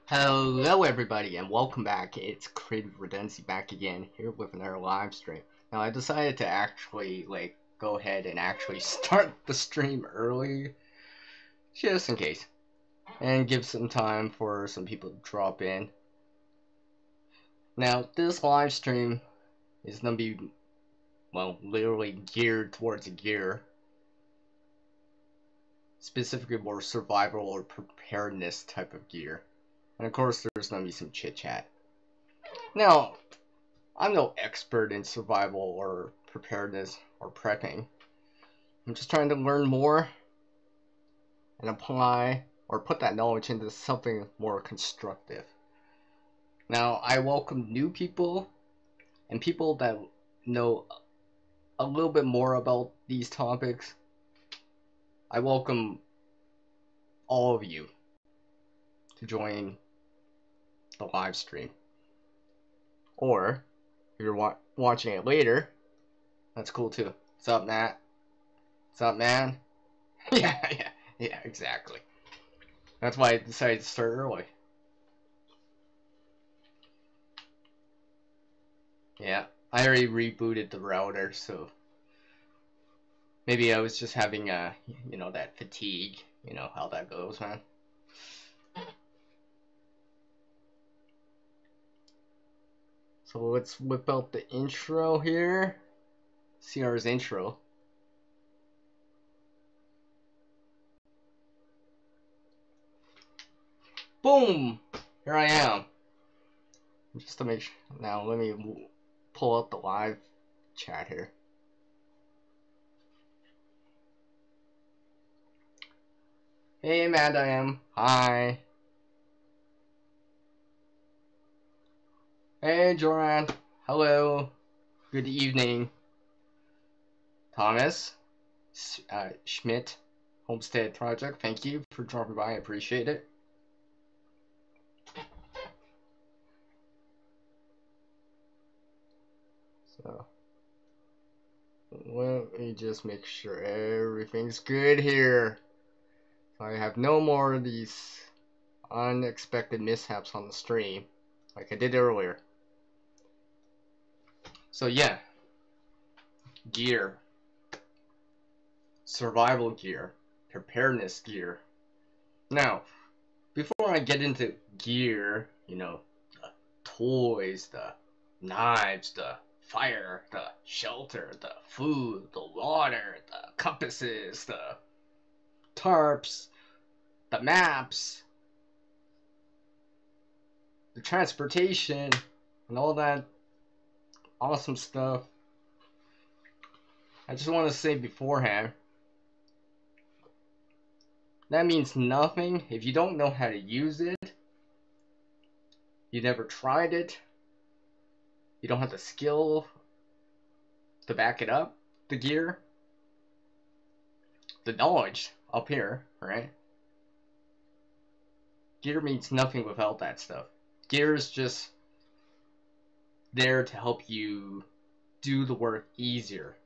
Hello everybody and welcome back. It's Creative Redundancy back again here with another live stream. Now I decided to actually go ahead and actually start the stream early just in case and give some time for some people to drop in. Now this live stream is going to be literally geared towards a gear, specifically more survival or preparedness type of gear. And of course there's going to be some chit chat. Now, I'm no expert in survival or preparedness or prepping. I'm just trying to learn more and apply or put that knowledge into something more constructive. Now, I welcome new people and people that know a little bit more about these topics. I welcome all of you to join the live stream. Or, if you're watching it later, that's cool too. What's up, Matt? What's up, man? Yeah, exactly. That's why I decided to start early. Yeah, I already rebooted the router, so maybe I was just having that fatigue. You know how that goes, man. So let's whip out the intro here. CR's intro. Boom! Here I am. Just to make sure. Now let me pull up the live chat here. Hey Amanda M. Hi. Hey Joran. Hello. Good evening. Thomas. Schmidt. Homestead Project. Thank you for dropping by. I appreciate it. So let me just make sure everything's good here. So I have no more of these unexpected mishaps on the stream like I did earlier. So yeah, gear, survival gear, preparedness gear. Now, before I get into gear, the toys, the knives, the fire, the shelter, the food, the water, the compasses, the tarps, the maps, the transportation, and all that awesome stuff. I just want to say beforehand, that means nothing if you don't know how to use it, you never tried it, you don't have the skill to back it up, the gear, the knowledge up here, right? Gear means nothing without that stuff. Gear is just there to help you do the work easier.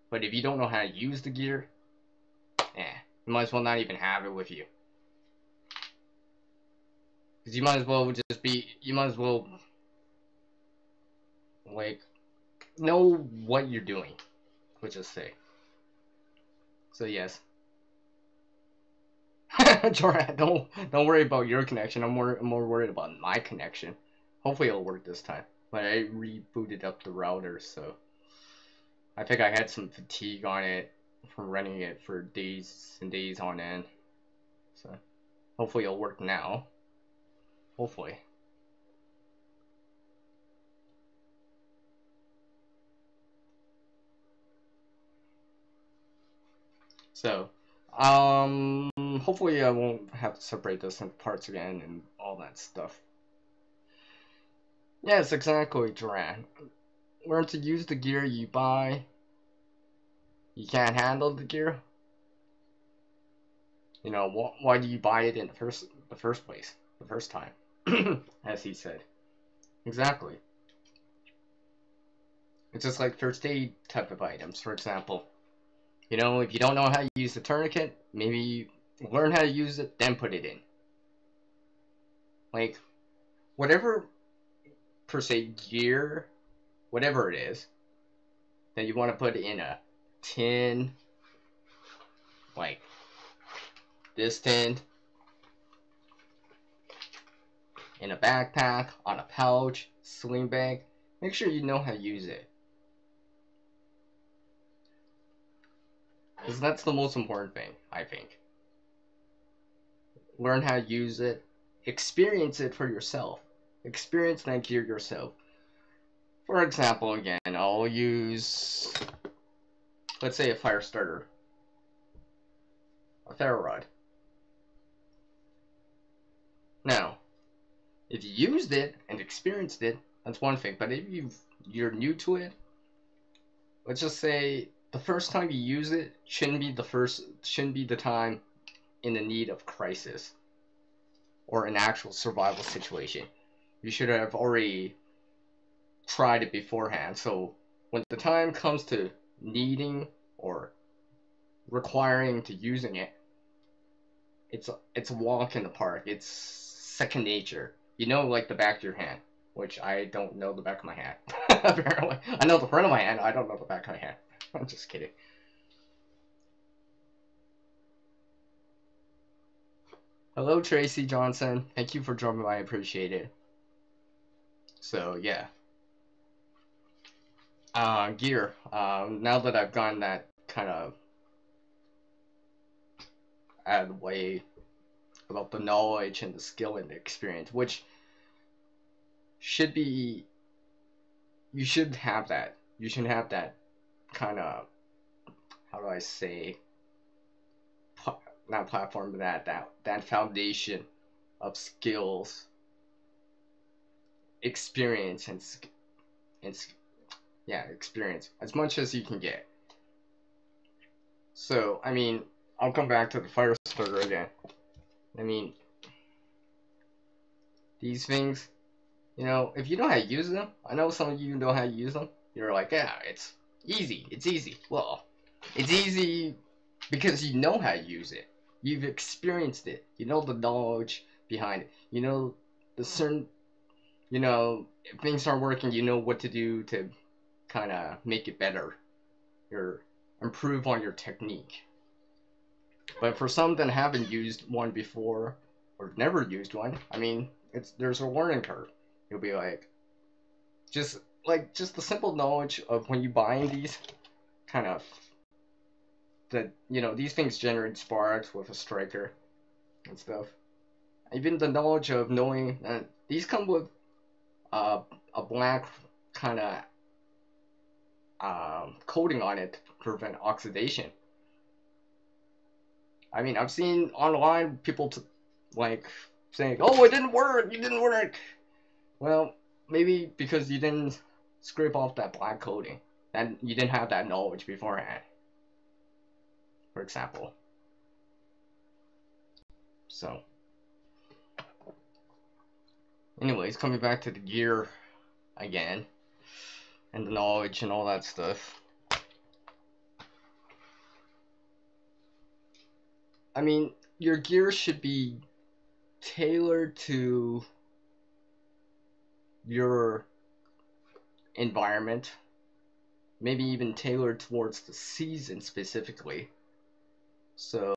But if you don't know how to use the gear, you might as well not even have it with you. Because you might as well know what you're doing, let's just say. So yes. Jordan, don't worry about your connection. I'm more worried about my connection. Hopefully it'll work this time. But I rebooted up the router, so I think I had some fatigue on it from running it for days and days on end. So hopefully it'll work now. Hopefully. So, hopefully I won't have to separate this into parts again and all that stuff. Yes, exactly, Duran. Learn to use the gear you buy. You can't handle the gear. Why do you buy it in the first place, the first time, as he said. Exactly. It's just like first aid type of items, for example. If you don't know how to use the tourniquet, maybe learn how to use it, then put it in. like whatever per se gear, whatever it is that you want to put in a tin, like this tin, in a backpack, on a pouch, sling bag, make sure you know how to use it. Because that's the most important thing, I think. Learn how to use it, experience it for yourself. Experience that gear yourself. For example, again, I'll use, let's say, a fire starter, a ferro rod. Now, if you used it and experienced it, that's one thing. But if you're new to it, let's just say the first time you use it shouldn't be the time in the need of crisis or an actual survival situation. You should have already tried it beforehand. So when the time comes to needing or requiring to using it, it's a walk in the park. It's second nature. You know, like the back of your hand, which I don't know the back of my hand. Apparently, I know the front of my hand. I don't know the back of my hand. I'm just kidding. Hello, Tracy Johnson. Thank you for joining me. I appreciate it. So yeah, gear. Now that I've gotten that kind of out of the way about the knowledge and the skill and the experience, which should be, you should have that. You should have that kind of, how do I say, not platform, but that foundation of skills, experience, and yeah, experience as much as you can get. So I mean, I'll come back to the fire starter again. I mean, these things, you know, if you know how to use them, I know some of you know how to use them. You're like, yeah, it's easy. It's easy. Well, it's easy because you know how to use it. You've experienced it. You know the knowledge behind it. You know the certain, you know, if things aren't working, you know what to do to kind of make it better. Or improve on your technique. But for some that haven't used one before or never used one, I mean, there's a learning curve. You'll be like, just the simple knowledge of when you buying these kind of, that, you know, these things generate sparks with a striker and stuff. Even the knowledge of knowing that these come with a black kind of coating on it to prevent oxidation. I mean, I've seen online people like saying, "Oh, it didn't work. It didn't work." Well, maybe because you didn't scrape off that black coating, and you didn't have that knowledge beforehand. For example. So, anyways, coming back to the gear again, and the knowledge and all that stuff. I mean, your gear should be tailored to your environment, maybe even tailored towards the season specifically. So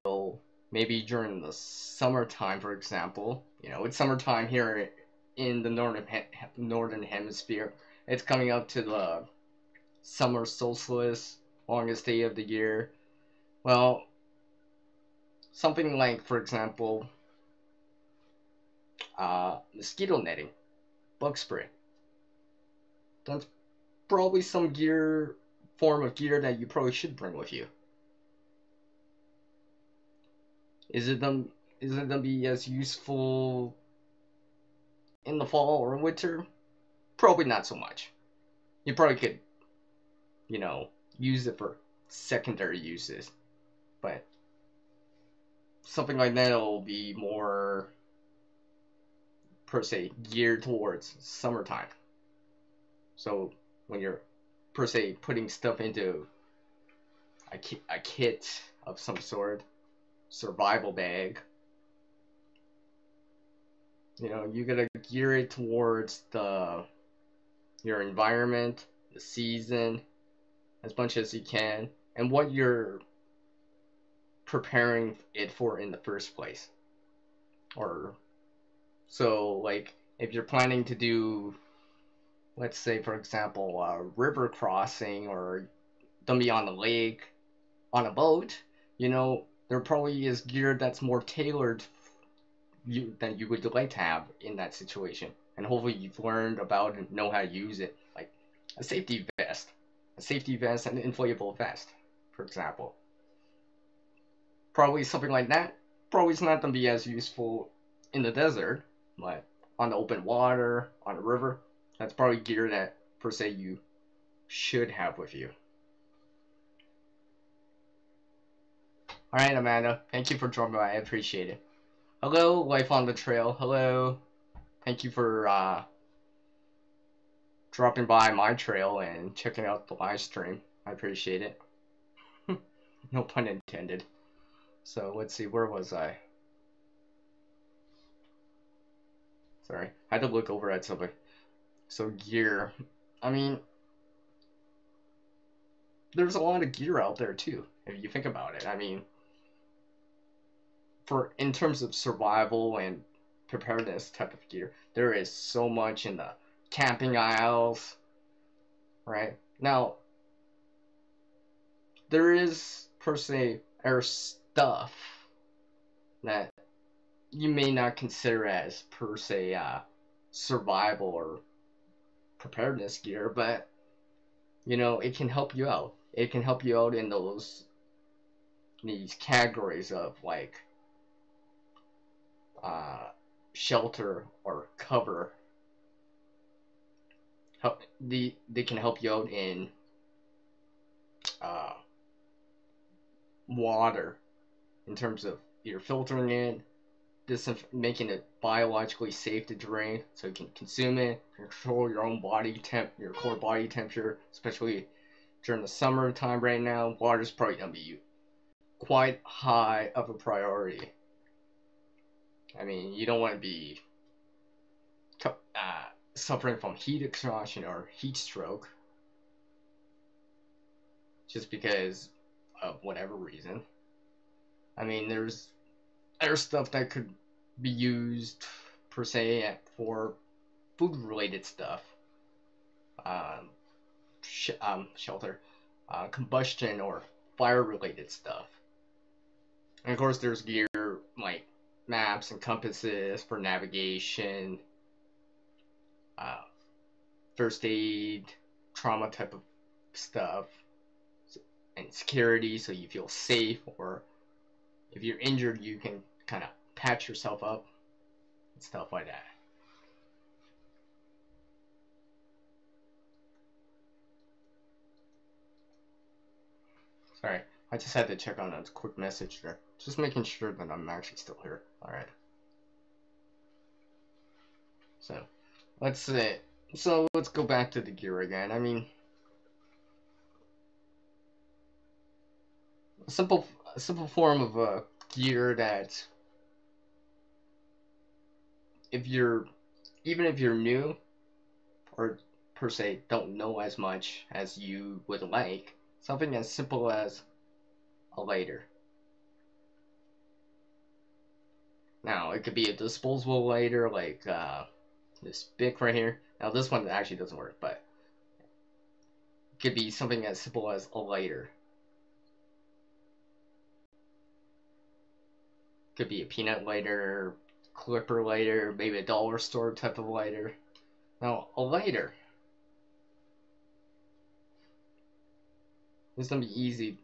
maybe during the summertime, for example, you know, it's summertime here in the northern hemisphere. It's coming up to the summer solstice, longest day of the year. Well, something like, for example, mosquito netting, bug spray. That's probably some form of gear that you probably should bring with you. Is it gonna be as useful in the fall or winter? Probably not so much. You probably could, you know, use it for secondary uses, but something like that will be more, per se, geared towards summertime. So when you're, per se, putting stuff into a kit of some sort, survival bag, You gotta gear it towards your environment, the season, as much as you can, and what you're preparing it for in the first place. Or so, like, if you're planning to do, let's say, for example, a river crossing or don't be on the lake on a boat, there probably is gear that's more tailored than you would like to have in that situation. And hopefully you've learned about and know how to use it, like a safety vest, and an inflatable vest, for example. Probably something like that. Probably it's not going to be as useful in the desert, but on the open water, on a river, that's probably gear that, per se, you should have with you. Alright, Amanda, thank you for dropping by. I appreciate it. Hello, Life on the Trail. Hello. Thank you for dropping by my trail and checking out the live stream. I appreciate it. No pun intended. So, let's see, where was I? Sorry, I had to look over at something. So, gear. I mean, there's a lot of gear out there, too, if you think about it. I mean, in terms of survival and preparedness type of gear, there is so much in the camping aisles, right? Now, there is, per se, stuff that you may not consider as, per se, survival or preparedness gear, but, it can help you out. It can help you out in these categories of, like, shelter or cover. They can help you out in water, in terms of you're filtering it, making it biologically safe to drink, so you can consume it, control your own your core body temperature, especially during the summertime right now. Water's probably gonna be quite high of a priority. I mean, you don't want to be suffering from heat exhaustion or heat stroke just because of whatever reason. I mean, there's stuff that could be used, per se, for food-related stuff. Shelter, combustion, or fire-related stuff. And of course, there's gear like maps and compasses for navigation, first aid, trauma type of stuff, and security, so you feel safe, or if you're injured, you can kind of patch yourself up and stuff like that. Sorry, I just had to check on a quick message there. Just making sure that I'm actually still here. Alright. So, let's go back to the gear again. I mean, a simple form of gear that, even if you're new, or per se don't know as much as you would like, something as simple as a lighter. Now, it could be a disposable lighter, like this Bic right here. Now, this one actually doesn't work, but it could be something as simple as a lighter. Could be a peanut lighter, clipper lighter, maybe a dollar store type of lighter. Now, a lighter is going to be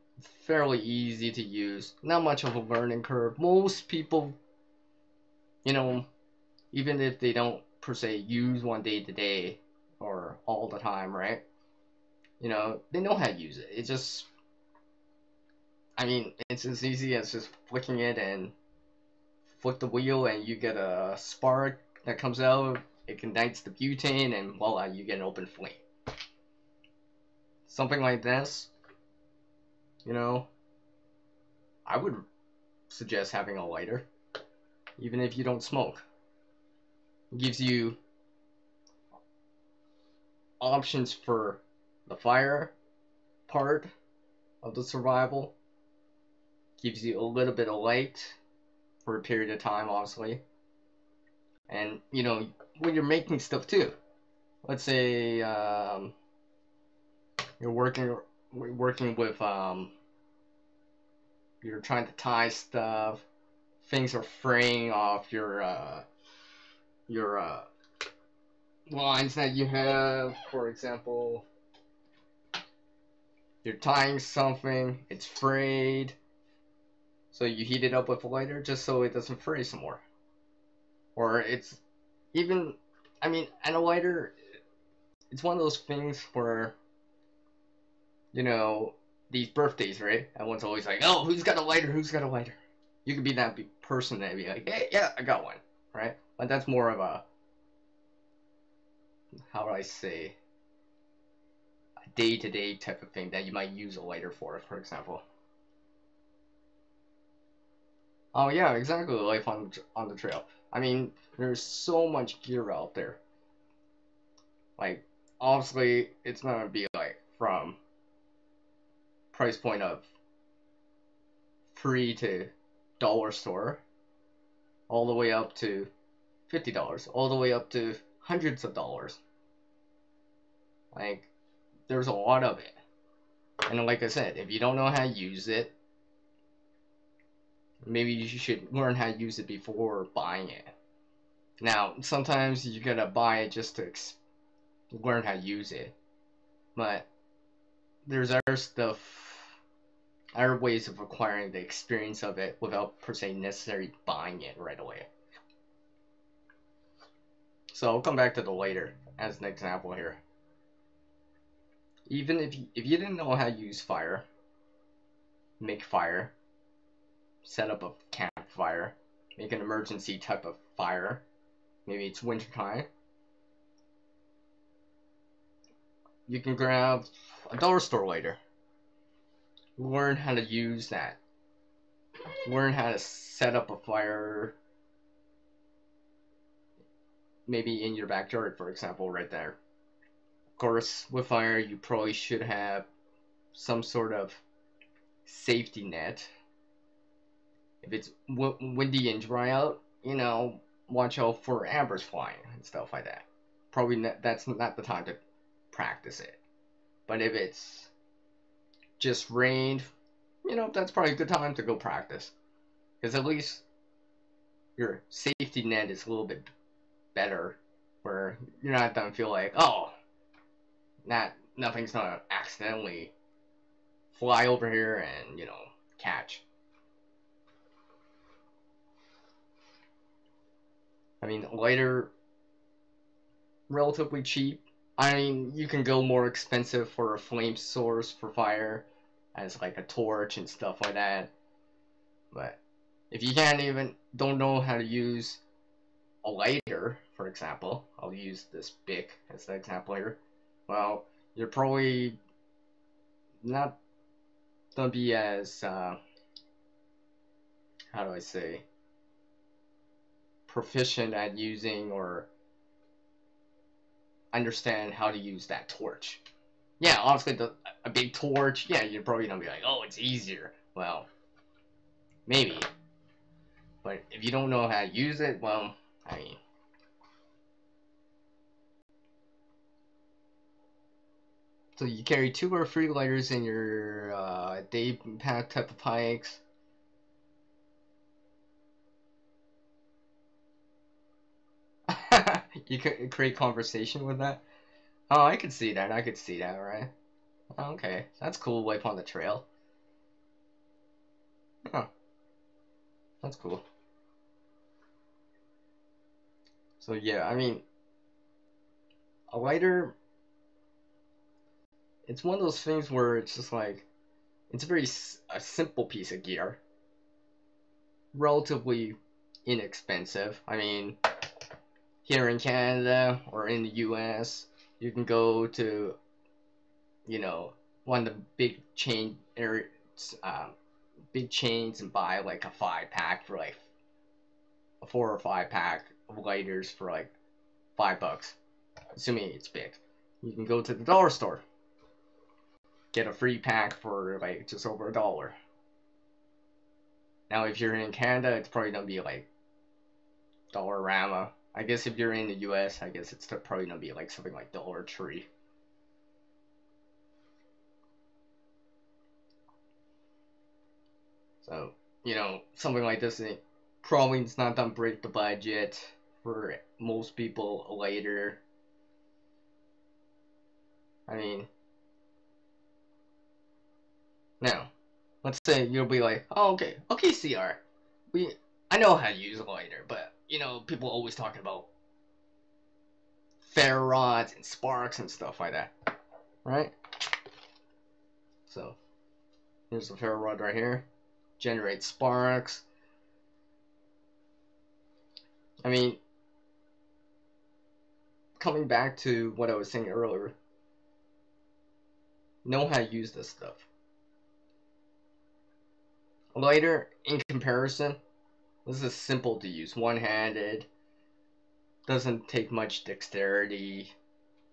fairly easy to use. Not much of a learning curve. Most people, even if they don't per se use one day to day or all the time, right? They know how to use it. It's just, it's as easy as just flicking it and flick the wheel and you get a spark that comes out. It ignites the butane and voila, you get an open flame. Something like this, I would suggest having a lighter, even if you don't smoke. It gives you options for the fire part of the survival. Gives you a little bit of light for a period of time, obviously. And, you know, when you're making stuff too. Let's say you're working with you're trying to tie stuff. Things are fraying off your lines that you have. For example, you're tying something, it's frayed, so you heat it up with a lighter just so it doesn't fray some more. Or it's even, I mean, and a lighter, it's one of those things where, you know, these birthdays, right? Everyone's always like, oh, who's got a lighter? Who's got a lighter? You could be that person that be like, hey, yeah, I got one, right? But that's more of a, how do I say, a day-to-day type of thing that you might use a lighter for example. Oh yeah, exactly, life on the trail. I mean, there's so much gear out there. Like, obviously, it's gonna be like from price point of free to dollar store, all the way up to $50, all the way up to hundreds of dollars. Like, there's a lot of it. And like I said, if you don't know how to use it, maybe you should learn how to use it before buying it. Now, sometimes you gotta buy it just to learn how to use it. But there's other stuff, other ways of acquiring the experience of it without per se necessarily buying it right away. So I'll come back to the lighter as an example here. Even if you didn't know how to use fire, make fire, set up a campfire, make an emergency type of fire, maybe it's winter time, you can grab a dollar store lighter, learn how to use that, learn how to set up a fire, maybe in your backyard, for example, right there. Of course, with fire, you probably should have some sort of safety net. If it's windy and dry out, you know, watch out for ambers flying and stuff like that. Probably that's not the time to practice it. But if it's just rained, you know, that's probably a good time to go practice. Because at least your safety net is a little bit better, where you're not gonna feel like, oh, nothing's gonna accidentally fly over here and, you know, catch. I mean, lighter, relatively cheap. I mean, you can go more expensive for a flame source for fire, as like a torch and stuff like that. But if you don't know how to use a lighter, for example, I'll use this Bic as the example here. Well, you're probably not gonna be as how do I say, proficient at using or understand how to use that torch. Yeah, honestly, a big torch, yeah, you're probably gonna be like, oh, it's easier. Well, maybe. But if you don't know how to use it, well, I mean. So you carry 2 or 3 lighters in your day pack type of hikes. You could create conversation with that. Oh, I could see that. I could see that, right? Okay, that's cool. Wipe on the trail. Oh, that's cool. So yeah, I mean, a lighter, it's one of those things where it's just like, it's a simple piece of gear, relatively inexpensive. I mean, here in Canada or in the US, you can go to, you know, one of the big big chains and buy like a 5-pack for like a 4 or 5-pack of lighters for like $5, assuming it's big. You can go to the dollar store, get a free pack for like just over $1. Now, if you're in Canada, it's probably gonna be like Dollarama. I guess if you're in the US, I guess it's probably gonna be like something like Dollar Tree. So, something like this, probably it's not gonna break the budget for most people later. I mean, now, let's say you'll be like, oh, okay, CR, I know how to use a lighter, but people always talking about ferro rods and sparks and stuff like that, right? So here's the ferro rod right here, generates sparks. I mean, coming back to what I was saying earlier, know how to use this stuff. A lighter, in comparison, this is simple to use, one-handed, doesn't take much dexterity,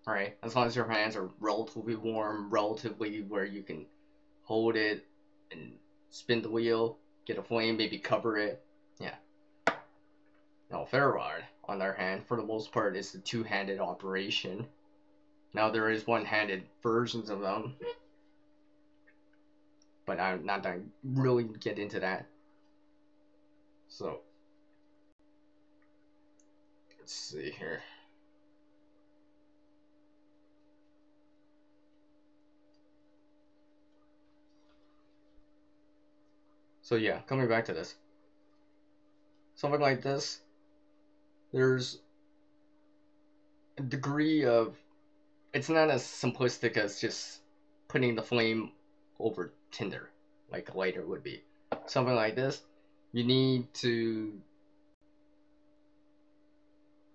right? As long as your hands are relatively warm, relatively where you can hold it and spin the wheel, get a flame, maybe cover it, yeah. Now, ferro rod, on the other hand, for the most part, is the two-handed operation. Now, there is one-handed versions of them, but I'm not going to really get into that. So, let's see here. So yeah, coming back to this. Something like this, there's a degree of, it's not as simplistic as just putting the flame over tinder, like a lighter would be. Something like this, you need to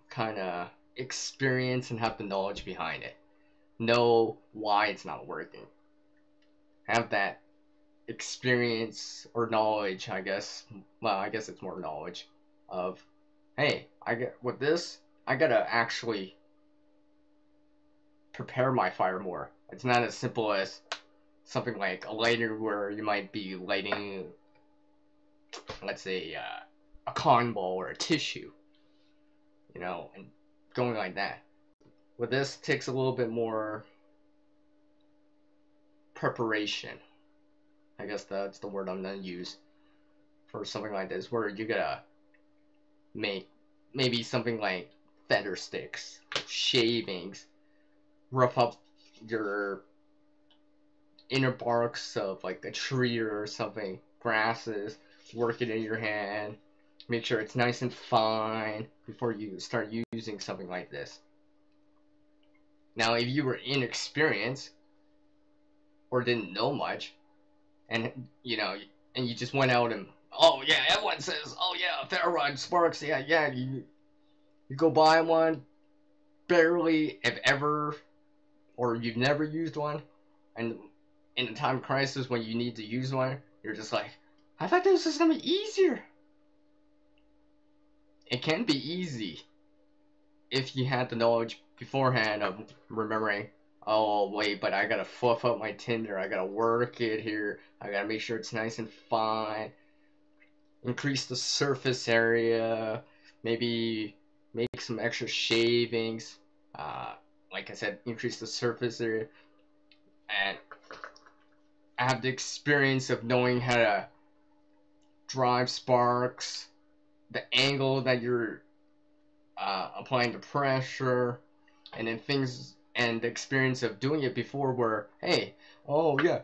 kind of experience and have the knowledge behind it. Know why it's not working. Have that experience or knowledge, I guess. Well, I guess it's more knowledge of, hey, with this, I gotta actually prepare my fire more. It's not as simple as something like a lighter where you might be lighting, let's say, a cotton ball or a tissue, and going like that. With this, takes a little bit more preparation. I guess that's the word I'm gonna use for something like this, where you gotta make maybe something like feather sticks, shavings, rough up your inner barks of like a tree or something, grasses, work it in your hand, make sure it's nice and fine before you start using something like this. Now, if you were inexperienced or didn't know much, and you just went out and, oh yeah, everyone says, oh yeah, ferro rod sparks, yeah, you go buy one, barely, if ever, or you've never used one, and in a time of crisis when you need to use one, you're just like, I thought this was gonna be easier. It can be easy if you had the knowledge beforehand of remembering, oh wait, but I gotta fluff up my tinder, I gotta work it here, I gotta make sure it's nice and fine, increase the surface area, maybe make some extra shavings, like I said, increase the surface area, and have the experience of knowing how to drive sparks, the angle that you're applying the pressure, and then things, and the experience of doing it before where, hey, oh yeah,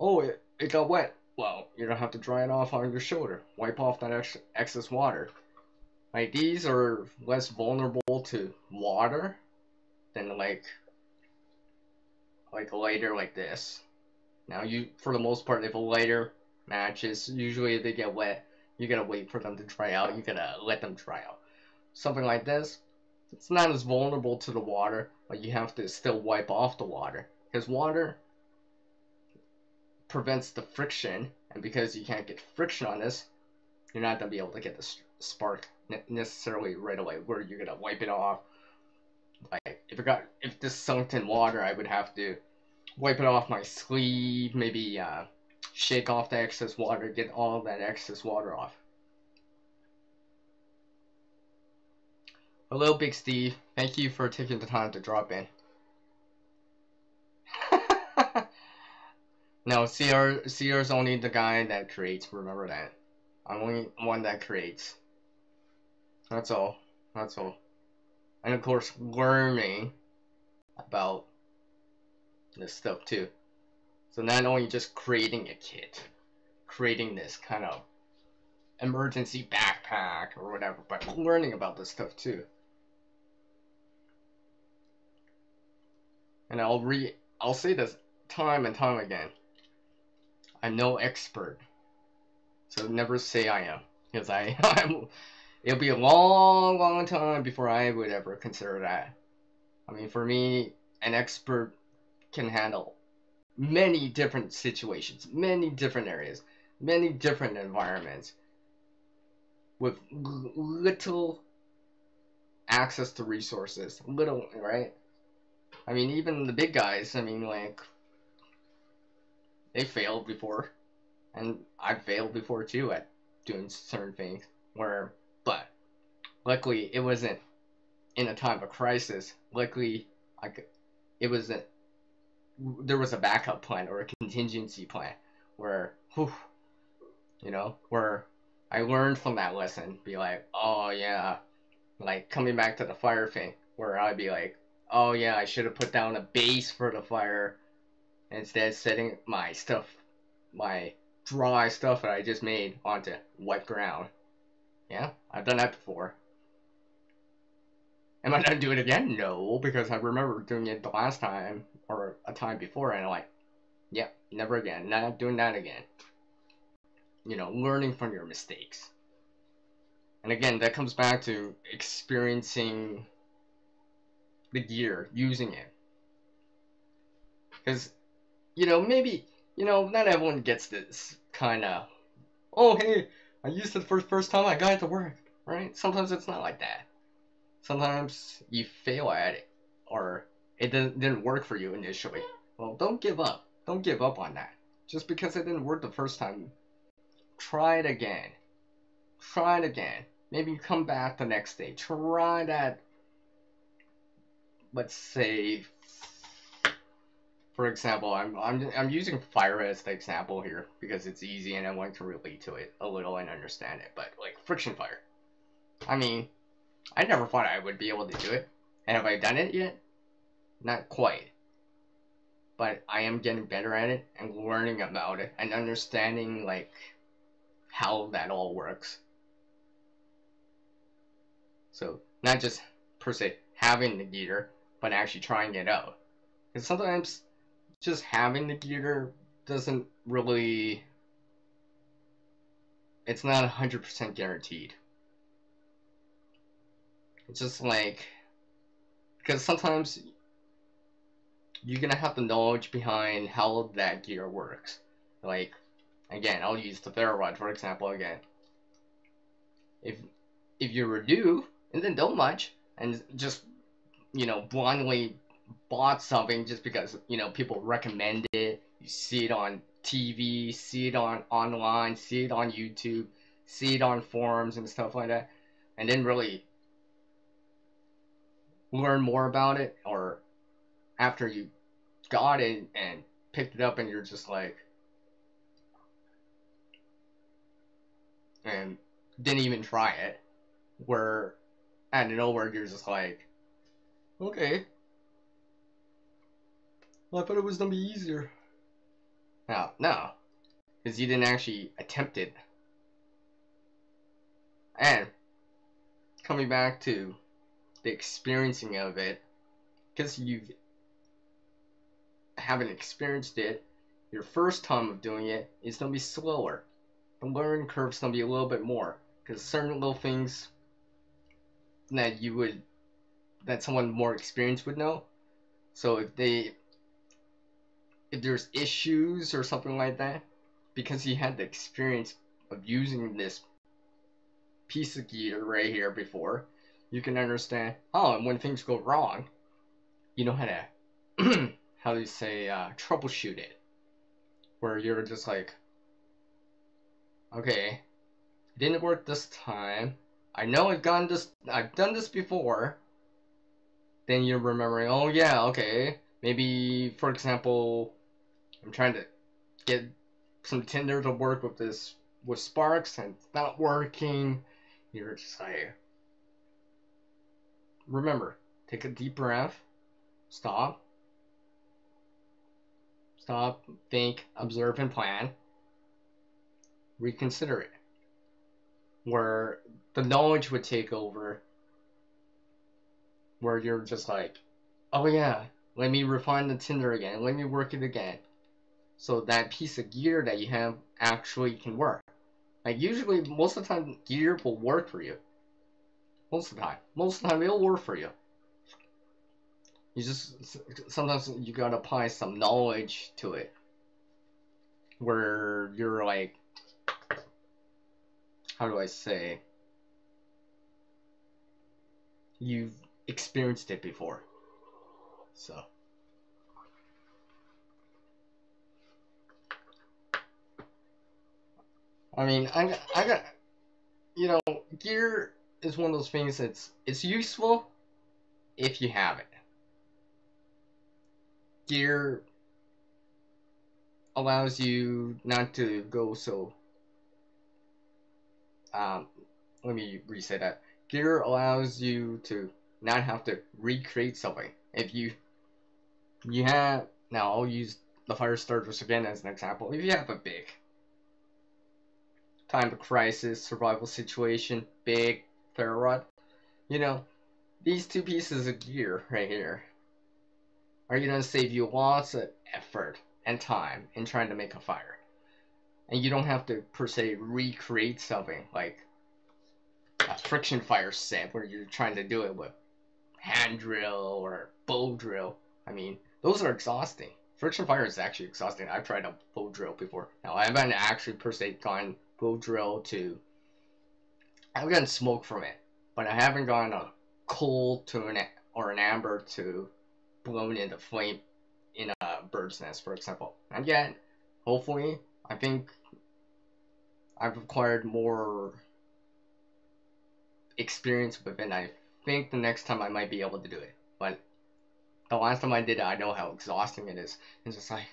oh it got wet. Well, you're gonna have to dry it off on your shoulder, wipe off that excess water. Like, these are less vulnerable to water than like a lighter like this. Now, for the most part, if a lighter matches, usually if they get wet, you gotta wait for them to dry out. You gotta let them dry out. Something like this, it's not as vulnerable to the water, but you have to still wipe off the water, because water prevents the friction, and because you can't get friction on this, you're not gonna be able to get spark necessarily right away, where you're gonna wipe it off. Like if this sunk in water, I would have to wipe it off my sleeve, maybe shake off the excess water, get all that excess water off. Hello, Big Steve. Thank you for taking the time to drop in. No, CR's only the guy that creates. Remember that. I'm only one that creates. That's all. That's all. And of course, learning about this stuff too. So not only just creating a kit, creating this kind of emergency backpack or whatever, but learning about this stuff too. And I'll say this time and time again. I'm no expert, so never say I am, because it'll be a long, long time before I would ever consider that. I mean, for me, an expert can handle many different situations, many different areas, many different environments, with little access to resources, little, right? I mean, even the big guys, I mean, like, they failed before, and I've failed before too at doing certain things, but luckily it wasn't in a time of crisis. Luckily, it was there was a backup plan or a contingency plan where, where I learned from that lesson. Be like, oh yeah, like coming back to the fire thing, where I'd be like, oh yeah, I should have put down a base for the fire instead, setting my dry stuff that I just made onto wet ground. Yeah, I've done that before. Am I gonna do it again? No, because I remember doing it the last time or a time before, and I'm like, yep, never again. Not doing that again. Learning from your mistakes. And again, that comes back to experiencing the gear, using it. Because, maybe, not everyone gets this kind of, oh, hey, I used it for the first time, I got it to work, right? Sometimes it's not like that. Sometimes you fail at it, or it didn't work for you initially. Well, don't give up. Don't give up on that. Just because it didn't work the first time, try it again. Try it again. Maybe come back the next day. Try that. Let's say, for example, I'm using fire as the example here because it's easy and I want to relate to it a little and understand it. But like friction fire, I mean, I never thought I would be able to do it. And have I done it yet? Not quite. But I am getting better at it and learning about it and understanding like how that all works. So not just per se having the gear, but actually trying it out. Because sometimes just having the gear doesn't really, it's not 100% guaranteed. It's just like, because sometimes you're gonna have the knowledge behind how that gear works. Like, again, I'll use the ferro rod for example again. If you redo and then don't much and just blindly bought something just because people recommend it, you see it on TV, see it online, see it on YouTube, see it on forums and stuff like that, and then really learn more about it, or after you got it and picked it up and you're just like, and didn't even try it, where out of nowhere you're just like, okay, well, I thought it was gonna be easier. No, because you didn't actually attempt it. And coming back to the experiencing of it, because you haven't experienced it, your first time of doing it is gonna be slower. The learning curve's gonna be a little bit more, because certain little things that someone more experienced would know. So if there's issues or something like that, because you had the experience of using this piece of gear right here before, you can understand, oh, and when things go wrong, you know how to, how do you say, troubleshoot it. Where you're just like, okay, it didn't work this time. I know I've done this before. Then you're remembering, oh yeah, okay. Maybe, for example, I'm trying to get some Tinder to work with Sparks and it's not working. You're just like, remember, take a deep breath, stop, think, observe, and plan. Reconsider it. Where the knowledge would take over, where you're just like, oh yeah, let me refine the Tinder again, let me work it again. So that piece of gear that you have actually can work. Like usually, most of the time, gear will work for you. Most of the time it'll work for you. You just, sometimes you gotta apply some knowledge to it. Where you're like, how do I say? You've experienced it before. So. I mean, I got, gear is one of those things it's useful if you have it. Gear allows you not to go so, let me reset that. Gear allows you to not have to recreate something. If you have, now I'll use the fire starters again as an example. If you have a big time of crisis, survival situation, big ferro rod, these two pieces of gear right here are going to save you lots of effort and time in trying to make a fire. And you don't have to, per se, recreate something like a friction fire set where you're trying to do it with hand drill or bow drill. I mean, those are exhausting. Friction fire is actually exhausting. I've tried a bow drill before. Now, I haven't actually, per se, gone bow drill to... I've gotten smoke from it, but I haven't gotten a coal to an amber to blown into flame in a bird's nest, for example. And yet, hopefully, I think I've acquired more experience with it. I think the next time I might be able to do it. But the last time I did it, I know how exhausting it is. It's just like,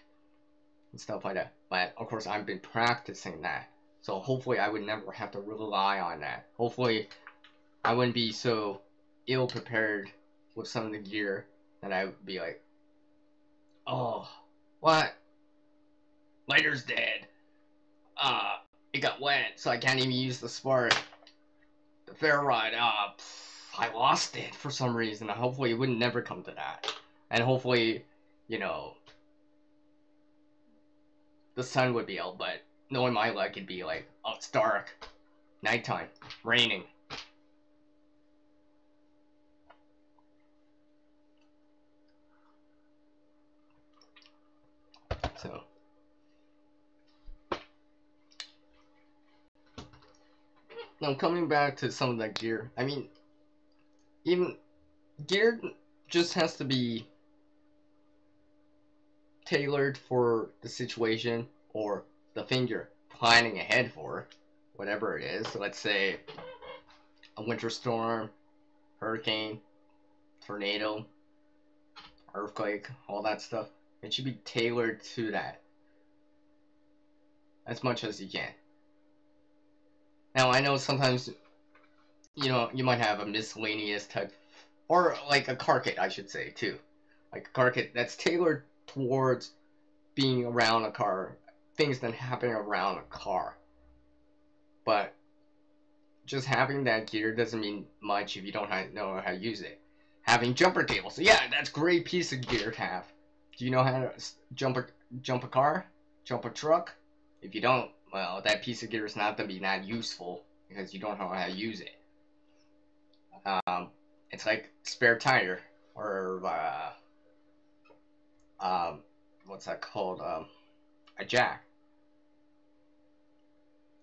and stuff like that. But, of course, I've been practicing that. So hopefully I would never have to rely on that. Hopefully I wouldn't be so ill-prepared with some of the gear that I would be like, oh, what? Lighter's dead. It got wet, so I can't even use the spark. The ferro rod, I lost it for some reason. Hopefully it would never come to that. And hopefully, the sun would be out, but knowing my luck, it'd be like, oh, it's dark. Nighttime. Raining. So. Now, coming back to some of that gear, I mean, even gear just has to be tailored for the situation or the thing you're planning ahead for, whatever it is. So let's say a winter storm, hurricane, tornado, earthquake, all that stuff. It should be tailored to that as much as you can. Now, I know sometimes, you might have a miscellaneous type, or like a car kit, I should say, too. Like a car kit that's tailored towards being around a car, things that happen around a car. But just having that gear doesn't mean much if you don't know how to use it. Having jumper cables, yeah, that's a great piece of gear to have. Do you know how to jump a car? Jump a truck? If you don't, well, that piece of gear is not going to be that useful because you don't know how to use it. It's like spare tire or what's that called? A jack.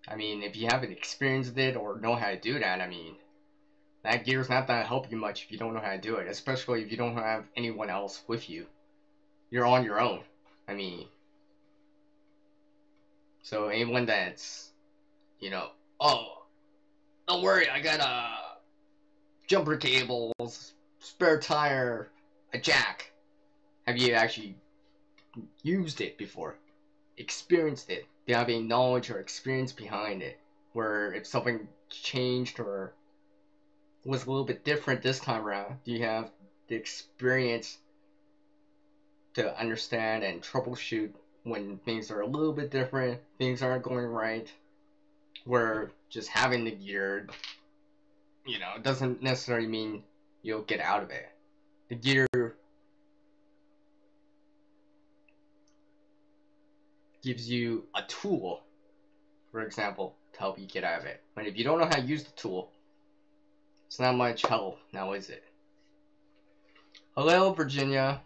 I mean, if you haven't experienced it or know how to do that, I mean, that gear's not gonna help you much if you don't know how to do it, especially if you don't have anyone else with you. You're on your own. I mean, so anyone that's, oh, don't worry, I got jumper cables, spare tire, a jack. Have you actually used it before? Experienced it? Do you have any knowledge or experience behind it? Where if something changed or was a little bit different this time around, do you have the experience to understand and troubleshoot when things are a little bit different, things aren't going right, where just having the gear, doesn't necessarily mean you'll get out of it. The gear gives you a tool, for example, to help you get out of it. But if you don't know how to use the tool, it's not much help now, is it? Hello, Virginia.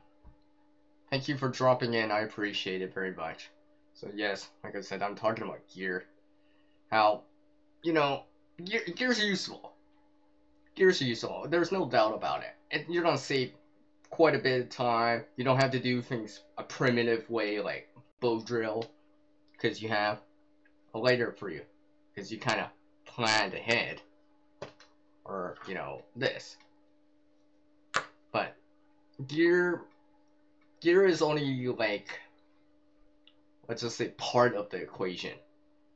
Thank you for dropping in. I appreciate it very much. So yes, like I said, I'm talking about gear. How, gear's useful. Gear's useful. There's no doubt about it. You're gonna save quite a bit of time. You don't have to do things a primitive way like bow drill, because you have a lighter for you, because you kind of planned ahead, or this. But gear is only like, let's just say, part of the equation.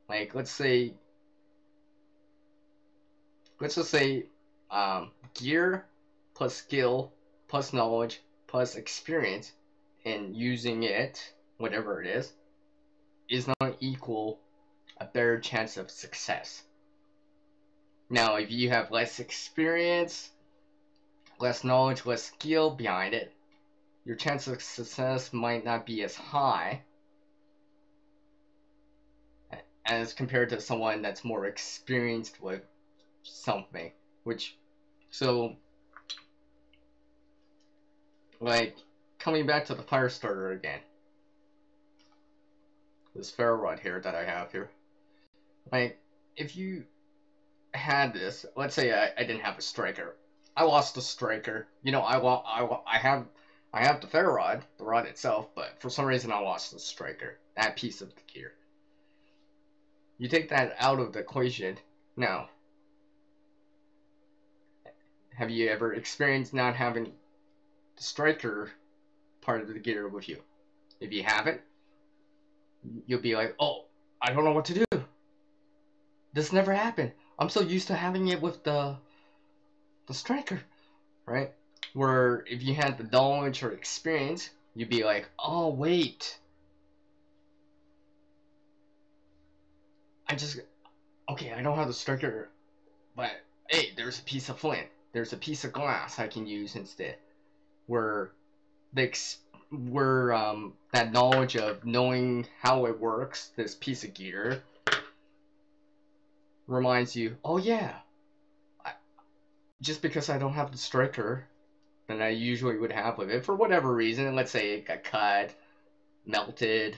Like let's just say gear plus skill plus knowledge plus experience in using it, whatever it is not equal a better chance of success. Now, if you have less experience, less knowledge, less skill behind it, your chance of success might not be as high as compared to someone that's more experienced with something. So, like, coming back to the fire starter again, this ferro rod here that I have here, like, if you had this, let's say I didn't have a striker, I lost the striker, I have the ferro rod, the rod itself, but for some reason I lost the striker, that piece of the gear. You take that out of the equation. Now, have you ever experienced not having the striker part of the gear with you? If you haven't, you'll be like, oh, I don't know what to do. This never happened. I'm so used to having it with the striker, right? Where if you had the knowledge or experience, you'd be like, oh, wait. Okay, I don't have the striker, but hey, there's a piece of flint. There's a piece of glass I can use instead. Where that knowledge of knowing how it works, this piece of gear, reminds you, oh yeah, just because I don't have the striker than I usually would have with it, for whatever reason, let's say it got cut, melted,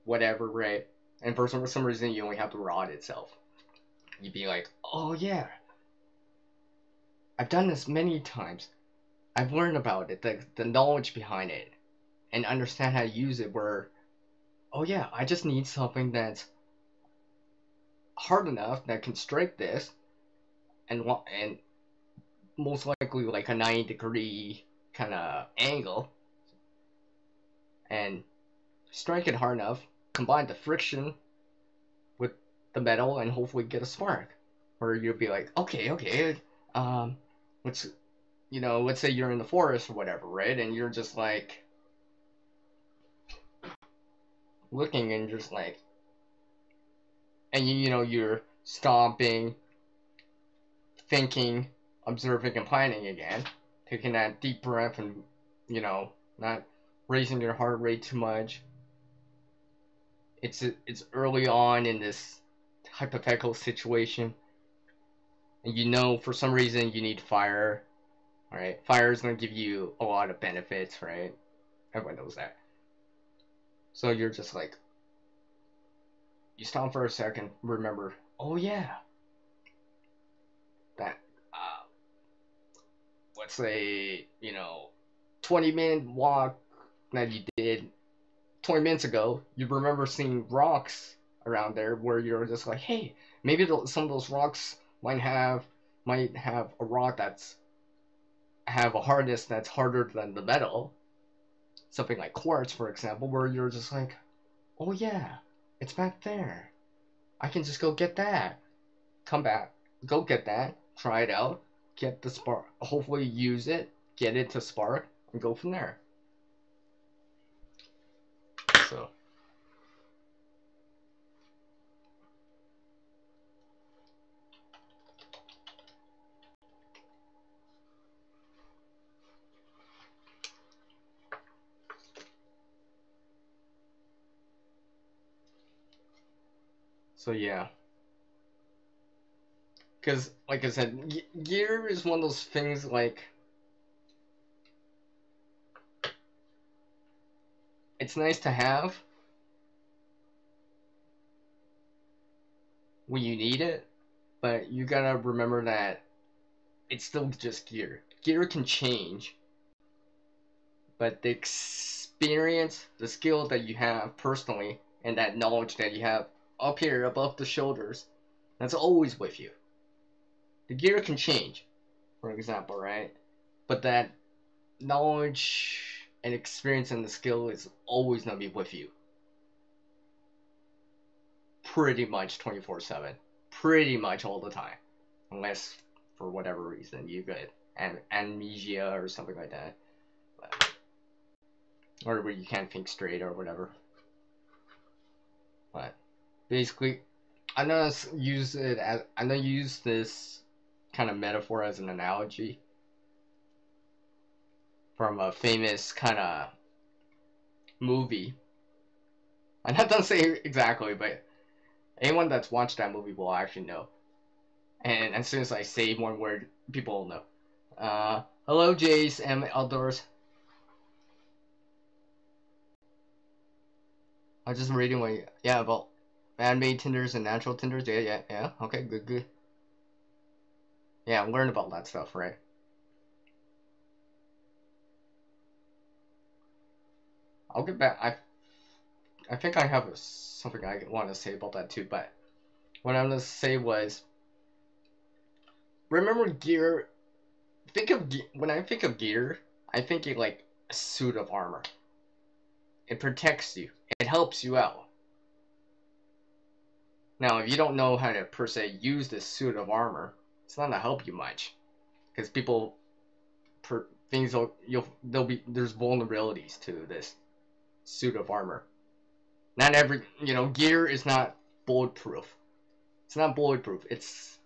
whatever, right? And for some reason you only have the rod itself. You'd be like, oh yeah, I've done this many times. I've learned about it, the knowledge behind it, and understand how to use it, where, oh yeah, I just need something that's hard enough that can strike this, and most likely like a 90-degree kind of angle, and strike it hard enough, combine the friction with the metal, and hopefully get a spark. Or you'll be like, okay, let's say you're in the forest or whatever, right? And you're just like looking and just like, and you're stomping, thinking, observing, and planning again, taking that deep breath and not raising your heart rate too much. It's early on in this hypothetical situation, and for some reason you need fire. All right, fire is going to give you a lot of benefits, right? Everyone knows that. So you're just like you stop for a second, remember, oh yeah, that, let's say, 20-minute walk that you did 20 minutes ago, you remember seeing rocks around there where you're just like, hey, maybe some of those rocks might have a rock that's have a hardness that's harder than the metal, something like quartz, for example, where you're just like, oh yeah, it's back there. I can just go get that. Come back, go get that, try it out, get the spark, hopefully use it, get it to spark, and go from there. So. So yeah. Because, like I said, gear is one of those things, like, it's nice to have when you need it, but you gotta remember that it's still just gear. Gear can change, but the experience, the skill that you have personally, and that knowledge that you have up here above the shoulders, that's always with you. The gear can change, for example, right? But that knowledge and experience and the skill is always gonna be with you. Pretty much 24/7. Pretty much all the time. Unless, for whatever reason, you get amnesia or something like that. Or where you can't think straight or whatever. But basically, I'm gonna use this kind of metaphor as an analogy from a famous kind of movie. I'm not gonna say exactly, but anyone that's watched that movie will actually know. And as soon as I say one word, people will know. Hello, Jace and Outdoors. I was just reading about man-made tinders and natural tinders. Yeah. Okay, good. Yeah, learn about that stuff, right? I'll get back. I think I have something I want to say about that too. But what I'm gonna say was, remember gear. When I think of gear, I think of like a suit of armor. It protects you. It helps you out. Now, if you don't know how to per se use this suit of armor, it's not gonna help you much, because there's vulnerabilities to this suit of armor. Not every gear is not bulletproof. It's not bulletproof. It's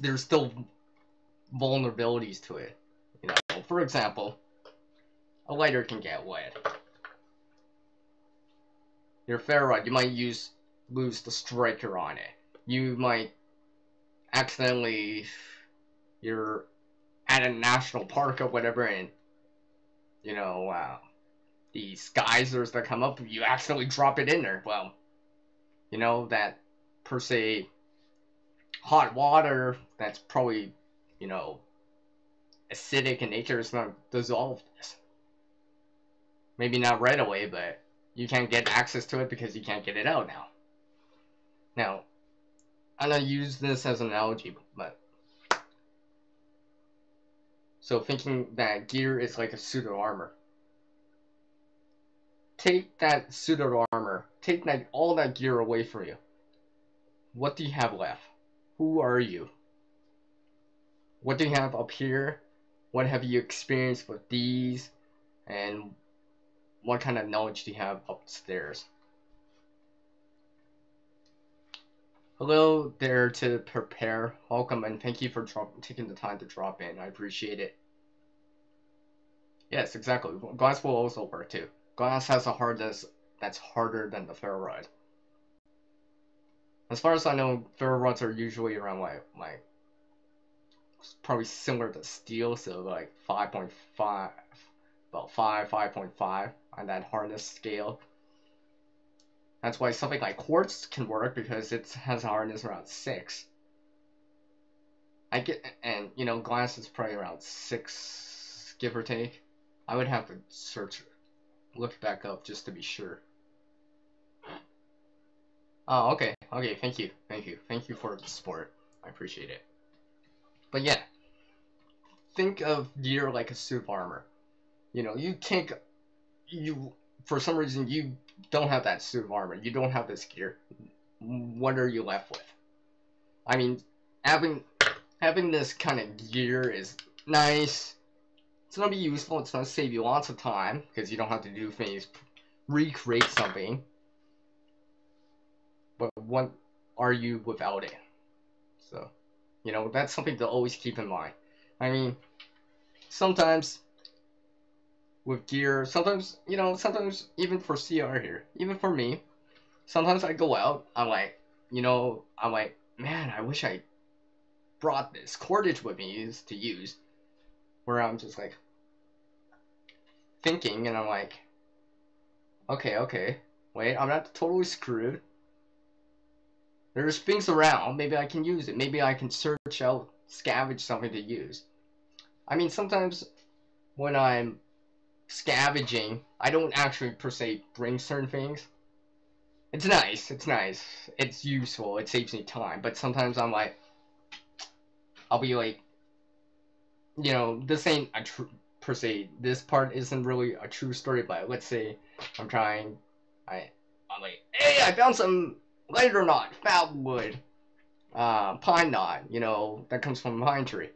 there's still vulnerabilities to it. For example, a lighter can get wet. Your ferrite, you might lose the striker on it. You might accidentally, you're at a national park or whatever, and these geysers that come up, you accidentally drop it in there. Well, that per se hot water that's probably acidic in nature is going to dissolve this. Maybe not right away, but you can't get access to it because you can't get it out now. Now, I'm going to use this as an analogy, but so thinking that gear is like a suit of armor. Take that suit of armor, take all that gear away from you. What do you have left? Who are you? What do you have up here? What have you experienced with these? And what kind of knowledge do you have upstairs? Hello there to Prepare. Welcome, and thank you for taking the time to drop in. I appreciate it. Yes, exactly. Glass will also work too. Glass has a hardness that's harder than the ferrite. As far as I know, ferrites are usually around like probably similar to steel, so like 5.5, about 5.5 on that hardness scale. That's why something like quartz can work, because it has hardness around 6. And you know, glass is probably around 6, give or take. I would have to look back up just to be sure. Oh, okay, thank you for the support. I appreciate it. But yeah, think of gear like a suit of armor. You know, for some reason you don't have that suit of armor. You don't have this gear. What are you left with? I mean, having this kind of gear is nice. It's gonna be useful. It's gonna save you lots of time because you don't have to do things, recreate something. But what are you without it? So, you know, that's something to always keep in mind. I mean, sometimes with gear, sometimes even for CR here, even for me, sometimes I go out, I'm like, man, I wish I brought this cordage with me to use, where I'm just like thinking, and I'm like, okay, wait, I'm not totally screwed. There's things around, maybe I can use it, maybe I can search out, scavenge something to use. I mean, sometimes when I'm scavenging, I don't actually per se bring certain things. It's nice, it's useful, it saves me time, but sometimes I'm like, I'll be like, you know, this ain't a true, per se, this part isn't really a true story, but let's say I'm like, hey, I found some lighter knot, wood, pine knot, you know, that comes from a pine tree.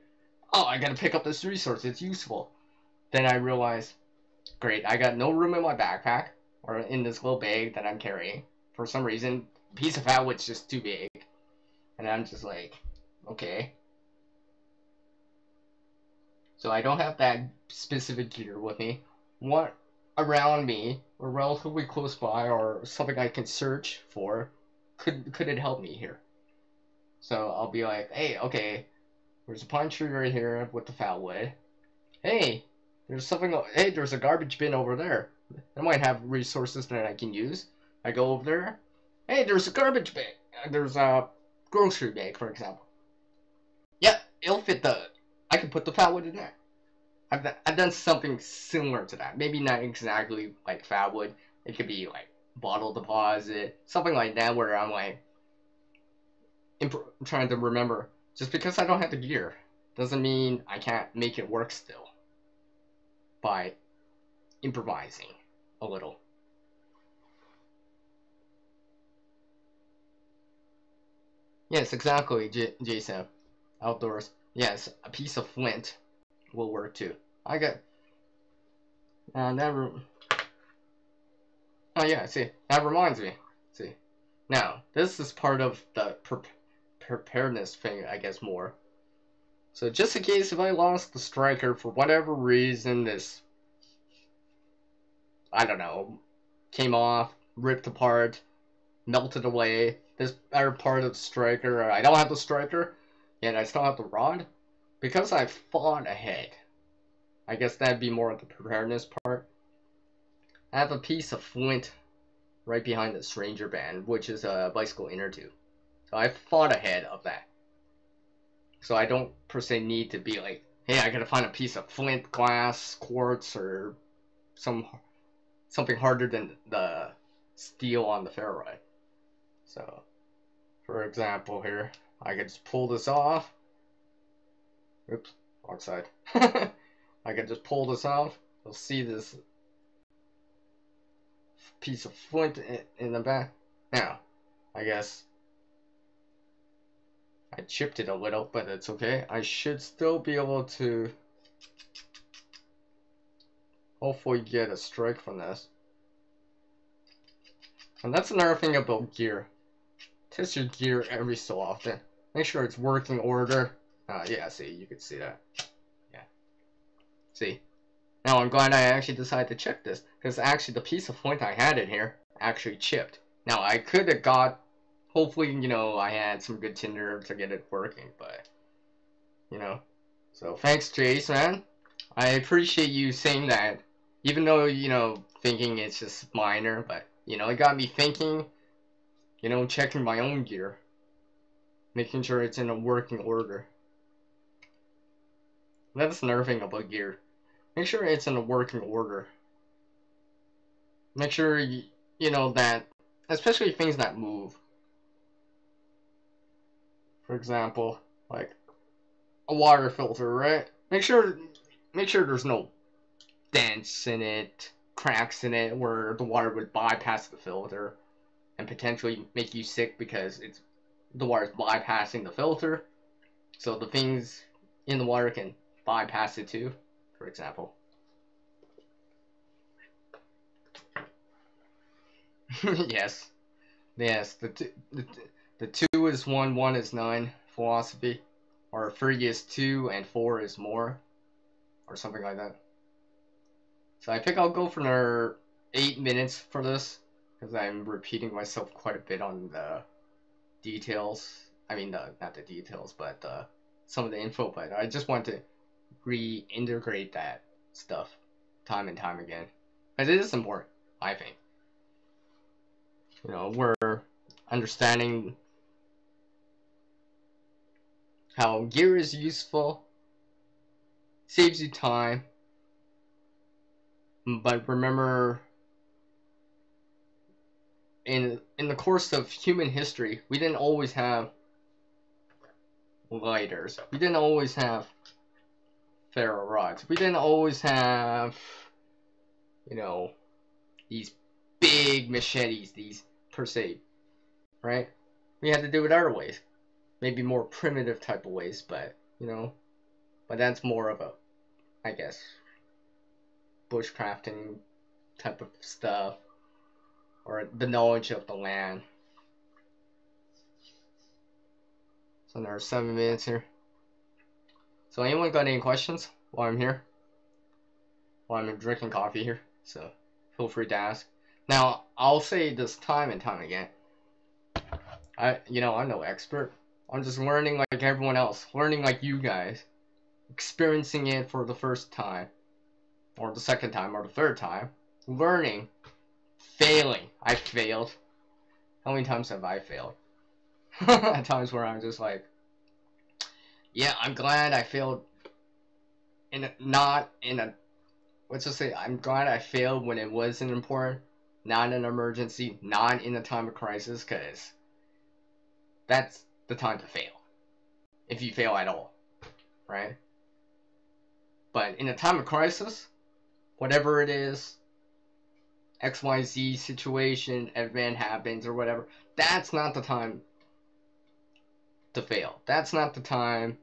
Oh, I gotta pick up this resource, it's useful. Then I realize, great, I got no room in my backpack, or in this little bag that I'm carrying. For some reason, a piece of wood's just too big. And I'm just like, okay. So I don't have that specific gear with me. What around me, or relatively close by, or something I can search for, could it help me here? So I'll be like, hey, okay, there's a pine tree right here with the wood. Hey, there's a garbage bin over there. I might have resources that I can use. I go over there. Hey, there's a garbage bin. There's a grocery bag, for example. Yeah, it'll fit I can put the wood in there. I've done something similar to that. Maybe not exactly like wood. It could be like bottle deposit, something like that, where I'm like, trying to remember. Just because I don't have the gear doesn't mean I can't make it work still by improvising a little. Yes, exactly, Jason. Outdoors. Yes, a piece of flint will work too. I got. That. Oh yeah, see, that reminds me. See, now this is part of the preparedness thing, I guess, more. So just in case if I lost the striker for whatever reason, this, I don't know, came off, ripped apart, melted away. This other part of the striker, or I don't have the striker, yet I still have the rod. Because I fought ahead, I guess that'd be more of the preparedness part. I have a piece of flint right behind the stranger band, which is a bicycle inner tube. So I fought ahead of that. So I don't per se need to be like, hey, I gotta find a piece of flint, glass, quartz, or something harder than the steel on the ferrite. So, for example here, I could just pull this off. Oops, wrong side. I could just pull this off. You'll see this piece of flint in the back. Now, I guess I chipped it a little, but it's okay. I should still be able to hopefully get a strike from this. And that's another thing about gear. Test your gear every so often. Make sure it's working order. Yeah, see, you can see that. Yeah. See. Now I'm glad I actually decided to check this, because actually the piece of flint I had in here actually chipped. Now I could have got, hopefully, you know, I had some good tinder to get it working, but, you know. So thanks, Jace, man. I appreciate you saying that, even though, you know, thinking it's just minor, but, you know, it got me thinking, You know, checking my own gear, making sure it's in a working order. That's another thing about gear. Make sure it's in a working order. Make sure you know that, especially things that move. For example, like a water filter, right? Make sure there's no dents in it, cracks in it, where the water would bypass the filter and potentially make you sick because the water's bypassing the filter, so the things in the water can bypass it too, for example. Yes, the 2 is 1, 1 is 9 philosophy, or 3 is 2 and 4 is more, or something like that. So I think I'll go for another 8 minutes for this, because I'm repeating myself quite a bit on the details. I mean, not the details, but some of the info, but I just want to reintegrate that stuff time and time again. Because it is important, I think. You know, we're understanding how gear is useful, saves you time, but remember, in the course of human history, we didn't always have lighters. We didn't always have ferro rods. We didn't always have, you know, these big machetes, these per se, right? We had to do it other ways. Maybe more primitive type of ways, but, you know, but that's more of a, I guess, bushcrafting type of stuff, or the knowledge of the land. So there are 7 minutes here. So anyone got any questions while I'm here? While I'm drinking coffee here, so feel free to ask. Now, I'll say this time and time again. I'm no expert. I'm just learning like everyone else, learning like you guys, experiencing it for the first time, or the second time, or the third time, learning, failing. I failed. How many times have I failed? At times where I'm just like, yeah, I'm glad I failed. Let's just say, I'm glad I failed when it wasn't important, not an emergency, not in a time of crisis, because that's the time to fail. If you fail at all, right? But in a time of crisis, whatever it is, XYZ situation, event happens, or whatever, that's not the time to fail. That's not the time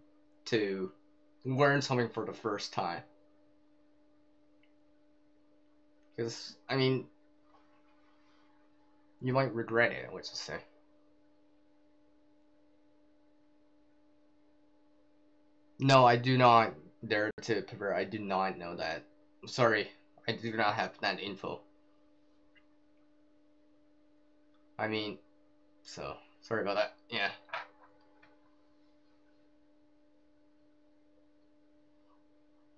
to learn something for the first time. Because, I mean, you might regret it, let's just say. No, I do not dare to prepare. I do not know that. I'm sorry, I do not have that info. I mean, so, sorry about that. Yeah.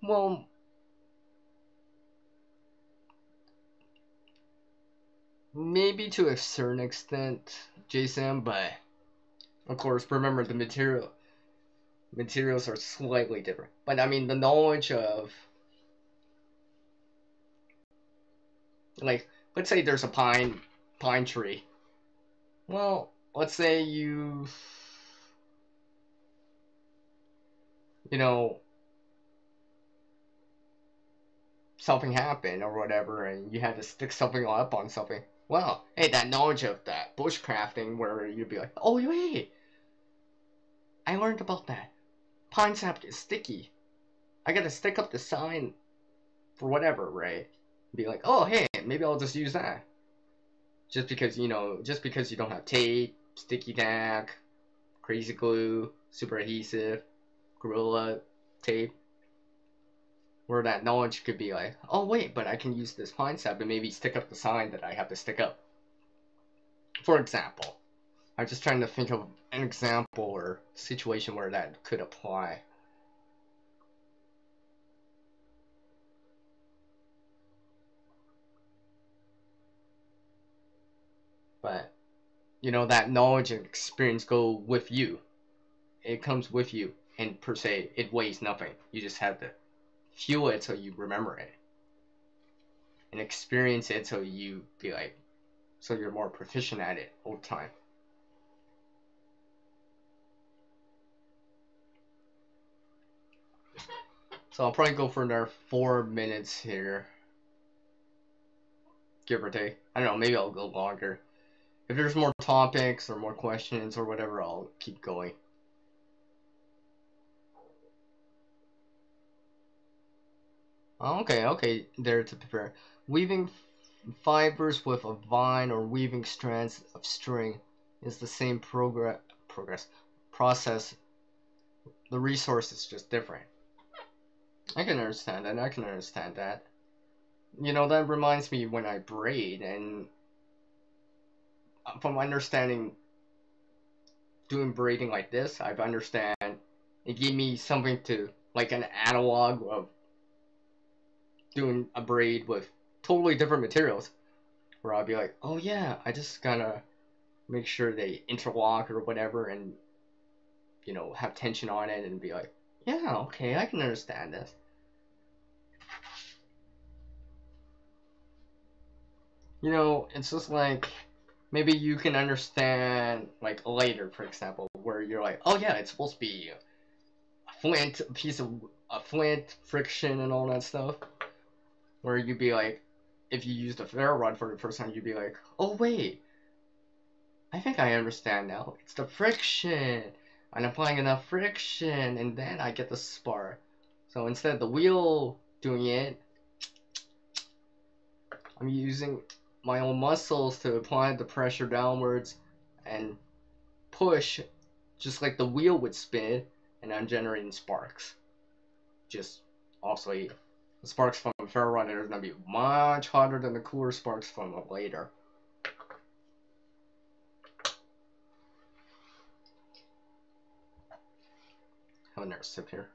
Well, maybe to a certain extent, Jason, but of course, remember the materials are slightly different. But I mean, the knowledge of, like, let's say there's a pine tree. Well, let's say you know, something happened or whatever, and you had to stick something up on something. Well, hey, that knowledge of that bushcrafting, where you'd be like, oh wait, I learned about that. Pine sap is sticky. I gotta stick up the sign for whatever, right? Be like, oh hey, maybe I'll just use that. Just because you don't have tape, sticky tack, crazy glue, super adhesive, Gorilla tape, where that knowledge could be like, oh wait, but I can use this pine sap and maybe stick up the sign that I have to stick up. For example, I'm just trying to think of an example or situation where that could apply. But that knowledge and experience go with you. It comes with you, and per se, it weighs nothing. You just have to feel it so you remember it, and experience it so you're more proficient at it over time. So I'll probably go for another 4 minutes here, give or take. I don't know, maybe I'll go longer. If there's more topics or more questions or whatever, I'll keep going. Okay, there to prepare. Weaving fibers with a vine or weaving strands of string is the same process. The resource is just different. I can understand that. That reminds me when I braid, and from understanding doing braiding like this, I've understand it gave me something to, like an analog of doing a braid with totally different materials, where I'll be like, oh yeah, I just gotta make sure they interlock or whatever, and have tension on it, and be like, yeah, okay, I can understand this. It's just like, maybe you can understand, like, later, for example, where you're like, oh yeah, it's supposed to be a flint friction and all that stuff, where you'd be like, if you used a ferro rod for the first time, you'd be like, oh wait, I think I understand now. It's the friction. I'm applying enough friction, and then I get the spark. So instead of the wheel doing it, I'm using my own muscles to apply the pressure downwards and push, just like the wheel would spin, and I'm generating sparks. Just also, the sparks from a ferro rod are going to be much hotter than the cooler sparks from a later. Have another sip here.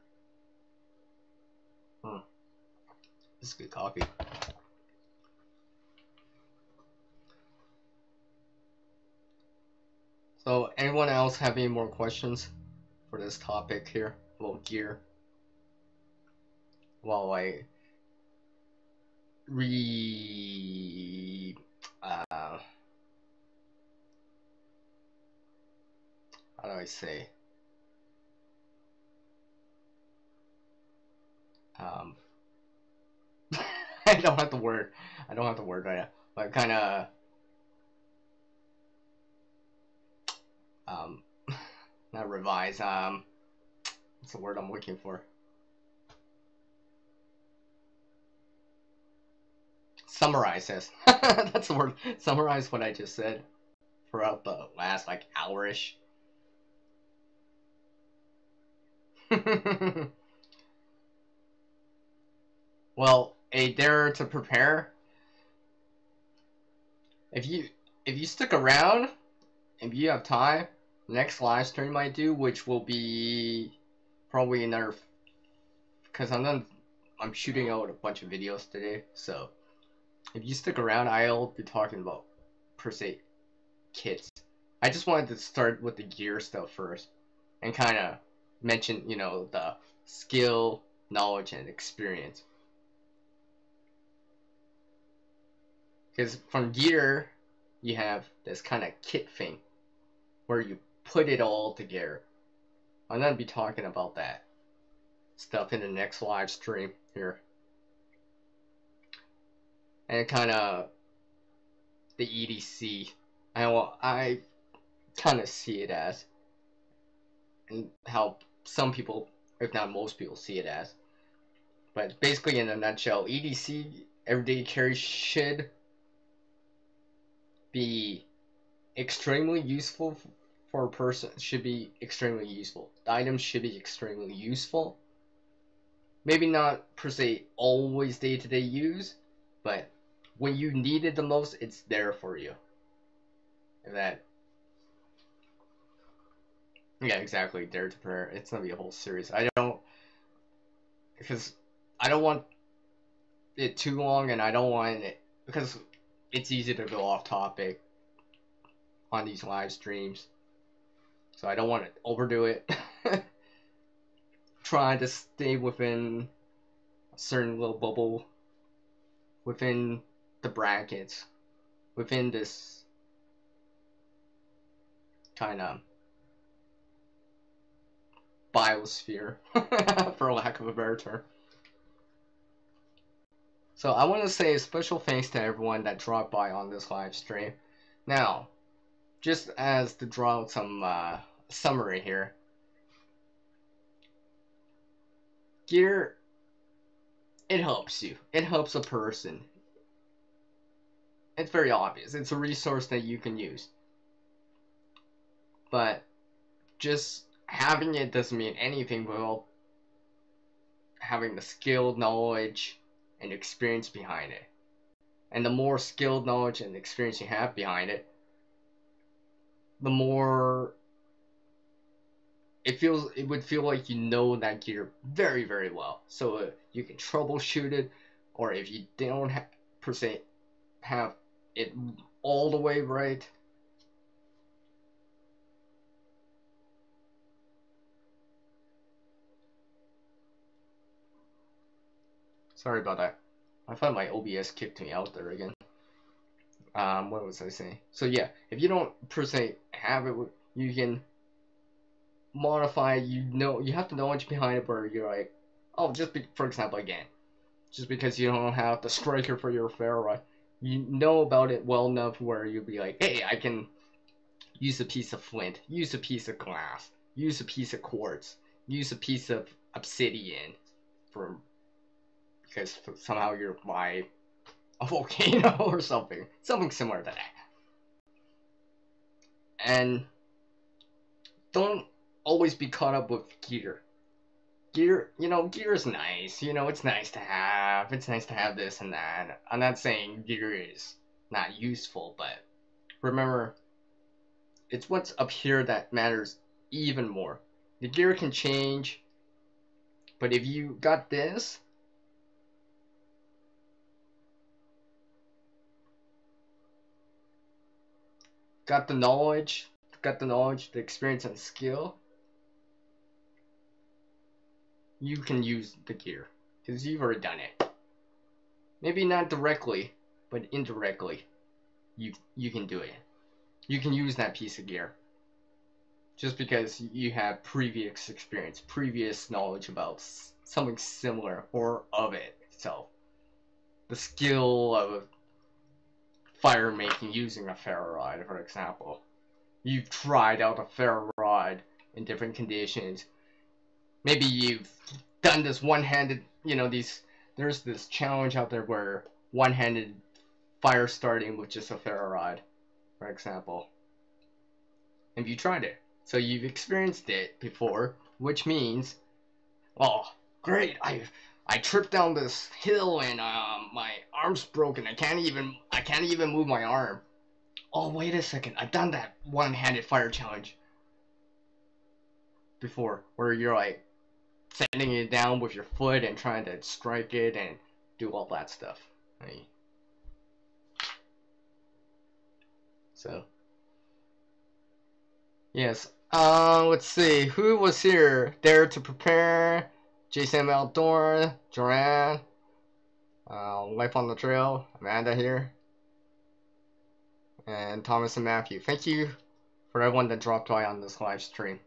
This is good coffee. So, anyone else have any more questions for this topic here about gear? While I how do I say? I don't have the word. Right now. But kind of not revise. What's the word I'm looking for? Summarize this. That's the word. Summarize what I just said throughout the last hour-ish. Well, a dare to prepare. If you stick around, if you have time, the next live stream I do, which will be probably another, because I'm shooting out a bunch of videos today, so if you stick around, I'll be talking about, per se, kits. I just wanted to start with the gear stuff first, and kind of mention, the skill, knowledge, and experience. Because from gear, you have this kind of kit thing, where you put it all together. I'm going to be talking about that stuff in the next live stream here. And kind of the EDC. I kind of see it as, and how some people, if not most people, see it as. But basically, in a nutshell, EDC, everyday carry, should be extremely useful for a person. Should be extremely useful. The items should be extremely useful. Maybe not per se always day-to-day use, but when you need it the most, it's there for you. Yeah, exactly. Dare to prepare. It's gonna be a whole series. Because I don't want it too long, and I don't want it, because it's easy to go off topic. on these live streams, so I don't want to overdo it. Trying to stay within a certain little bubble, within the brackets, within this kind of biosphere, for lack of a better term. So I want to say a special thanks to everyone that dropped by on this live stream. Now, just as to draw out some summary here, gear, it helps you. It helps a person. It's very obvious. It's a resource that you can use. But just having it doesn't mean anything without having the skill, knowledge, and experience behind it. And the more skilled knowledge and experience you have behind it, the more it would feel like you know that gear very, very well. So you can troubleshoot it, or if you don't per se have it all the way right, sorry about that. I thought my OBS kicked me out there again. What was I saying? So yeah, if you don't per se have it, you can modify. You have the knowledge behind it, where you're like, oh, for example, again, just because you don't have the striker for your ferrite, you know about it well enough where you'll be like, hey, I can use a piece of flint, use a piece of glass, use a piece of quartz, use a piece of obsidian, because somehow you're by a volcano or something similar to that. And don't always be caught up with gear. Gear is nice. It's nice to have. It's nice to have this and that. I'm not saying gear is not useful, but remember, it's what's up here that matters even more. The gear can change, but if you got this, got the knowledge, the experience and skill, you can use the gear, because you've already done it. Maybe not directly, but indirectly, you can do it. You can use that piece of gear, just because you have previous experience, previous knowledge about something similar, or of it itself. The skill of fire making using a ferrite, for example. You've tried out a ferrite in different conditions. Maybe you've done this one-handed, there's this challenge out there where one-handed fire starting with just a ferrite, for example. And you tried it. So you've experienced it before, which means, oh, great, I tripped down this hill and my arm's broken. I can't even move my arm. Oh, wait a second, I've done that one-handed fire challenge before, where you're like setting it down with your foot and trying to strike it and do all that stuff. So yes. Let's see, who was here? Dare to Prepare, Jason Outdoor, Joanne, Life on the Trail, Amanda here, and Thomas and Matthew. Thank you for everyone that dropped by on this live stream.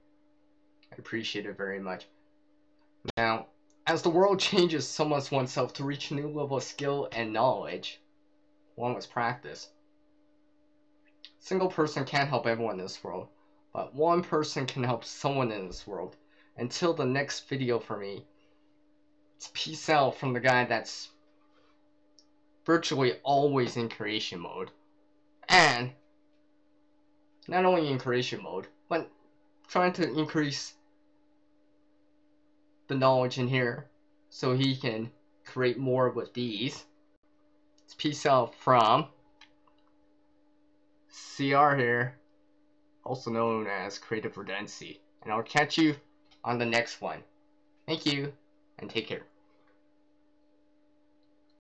I appreciate it very much. Now, as the world changes, so must oneself to reach a new level of skill and knowledge. One must practice. A single person can't help everyone in this world, but one person can help someone in this world. Until the next video for me, it's peace out from the guy that's virtually always in creation mode. And not only in creation mode, but trying to increase the knowledge in here so he can create more with these. It's peace out from CR here, also known as Creative Redundancy. And I'll catch you on the next one. Thank you, and take care.